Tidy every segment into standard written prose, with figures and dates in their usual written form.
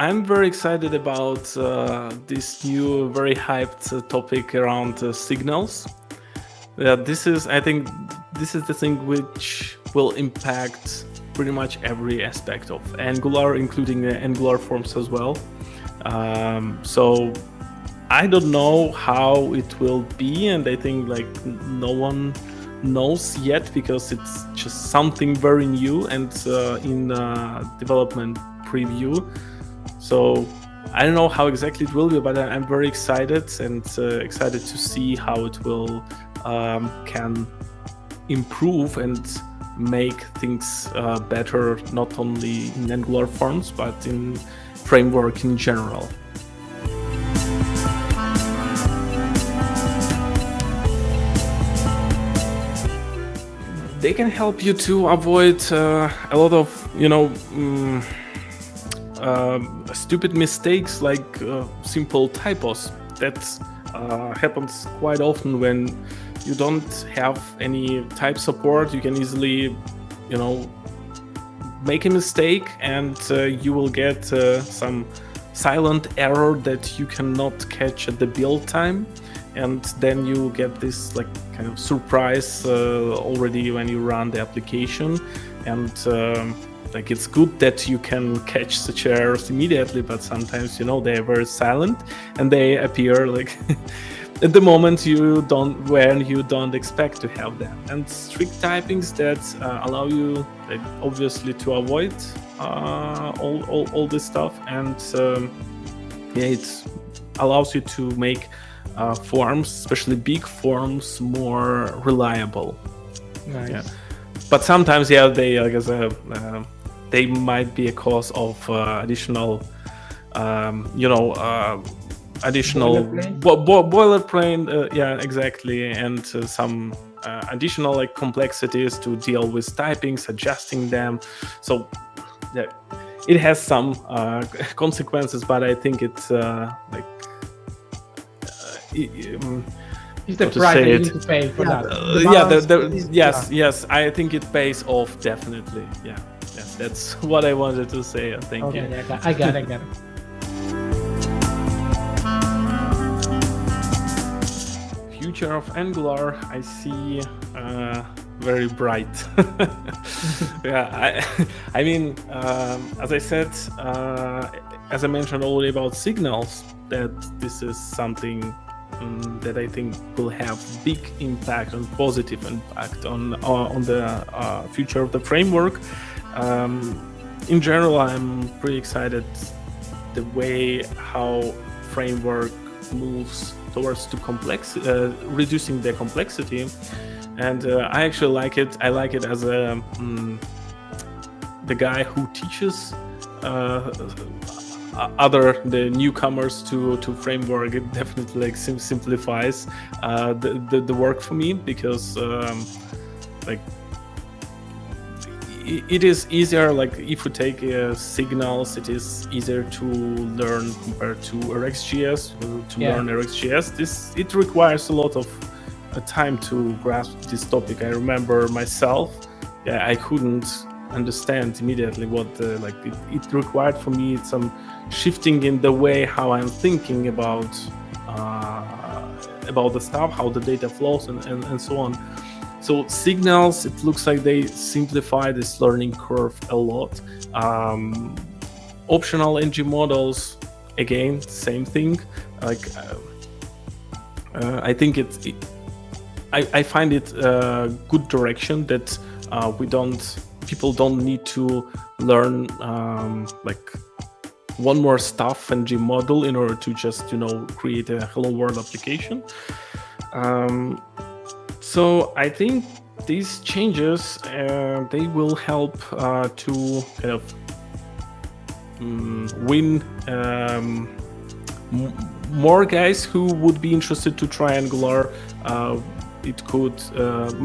I'm very excited about this new, very hyped topic around signals. I think, this is the thing which will impact pretty much every aspect of Angular, including the Angular forms as well. So I don't know how it will be, and I think like no one knows yet because it's just something very new and in development preview. So I don't know how exactly it will be, but I'm very excited and excited to see how it will can improve and make things better, not only in Angular forms but in framework in general. They can help you to avoid a lot of, stupid mistakes like simple typos. That happens quite often when you don't have any type support. You can easily, make a mistake and you will get some silent error that you cannot catch at the build time. And then you get this like kind of surprise already when you run the application. And like it's good that you can catch such errors immediately, but sometimes they are very silent and they appear like at the moment when you don't expect to have them. And strict typings that allow you like, obviously to avoid all this stuff, and it allows you to make forms, especially big forms, more reliable. Nice. Yeah. But sometimes, they they might be a cause of additional, additional boilerplate. Yeah, exactly, and some additional like complexities to deal with typings, adjusting them. So, yeah, it has some consequences, but I think it's like. It's the price that you need to pay for that. Yes, I think it pays off definitely. Yeah, yes, that's what I wanted to say. Thank you. Okay, I got it. Future of Angular, I see very bright. Yeah, I mean, as I said, as I mentioned already about signals, that this is something that I think will have big impact and positive impact on the future of the framework. In general, I'm pretty excited the way how framework moves towards reducing the complexity, and I actually like it. I like it as the guy who teaches the newcomers to framework. It definitely like simplifies the work for me, because like it is easier. Like if you take signals, it is easier to learn compared to RxJS. Learn RxJS, it requires a lot of time to grasp this topic. I remember myself, I couldn't understand immediately what it required for me some shifting in the way how I'm thinking about the stuff, how the data flows, and so on. So signals, it looks like they simplify this learning curve a lot. Optional ng models, again, same thing. Like I think I find it a good direction that people don't need to learn like one more stuff and ng model in order to just create a hello world application. So I think these changes they will help to kind of win more guys who would be interested to try Angular.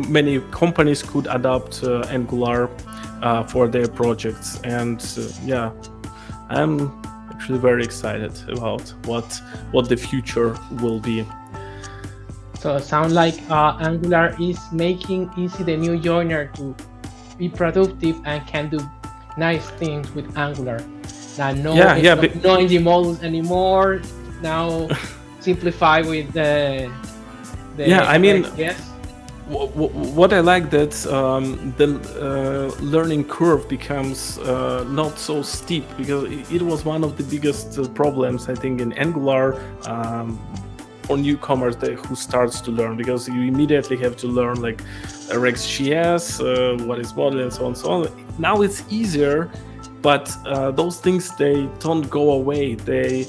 Many companies could adopt Angular for their projects, and I'm actually very excited about what the future will be. So it sounds like Angular is making easy the new joiner to be productive and can do nice things with Angular. No, Yeah, it's yeah, no NG models anymore. Now simplify with the yeah. I mean, yes. what I like that the learning curve becomes not so steep, because it was one of the biggest problems, I think, in Angular for newcomers who starts to learn, because you immediately have to learn like RxJS, what is model, and so on and so on. Now it's easier, but those things, they don't go away. They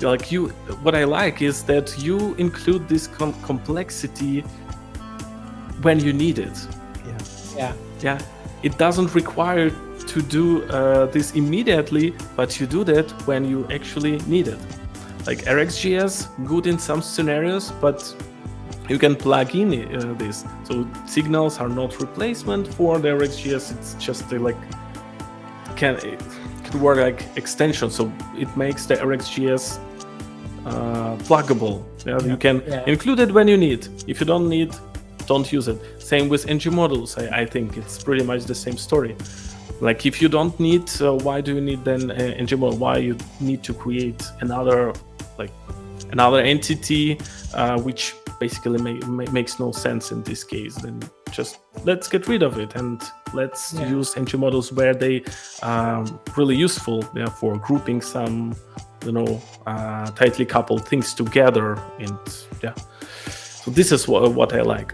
like you. What I like is that you include this complexity when you need it. Yeah, it doesn't require to do this immediately, but you do that when you actually need it. Like RxJS, good in some scenarios, but you can plug in this. So signals are not replacement for the RxJS. It's just like it can work like extension. So it makes the RxJS pluggable. You can include it when you need. If you don't need, don't use it. Same with ng models. I think it's pretty much the same story. Like if you don't need, why do you need then ng model? Why you need to create another entity, which basically makes no sense in this case? Then just let's get rid of it and let's use ng models where they are really useful for grouping some, tightly coupled things together. And so this is what I like.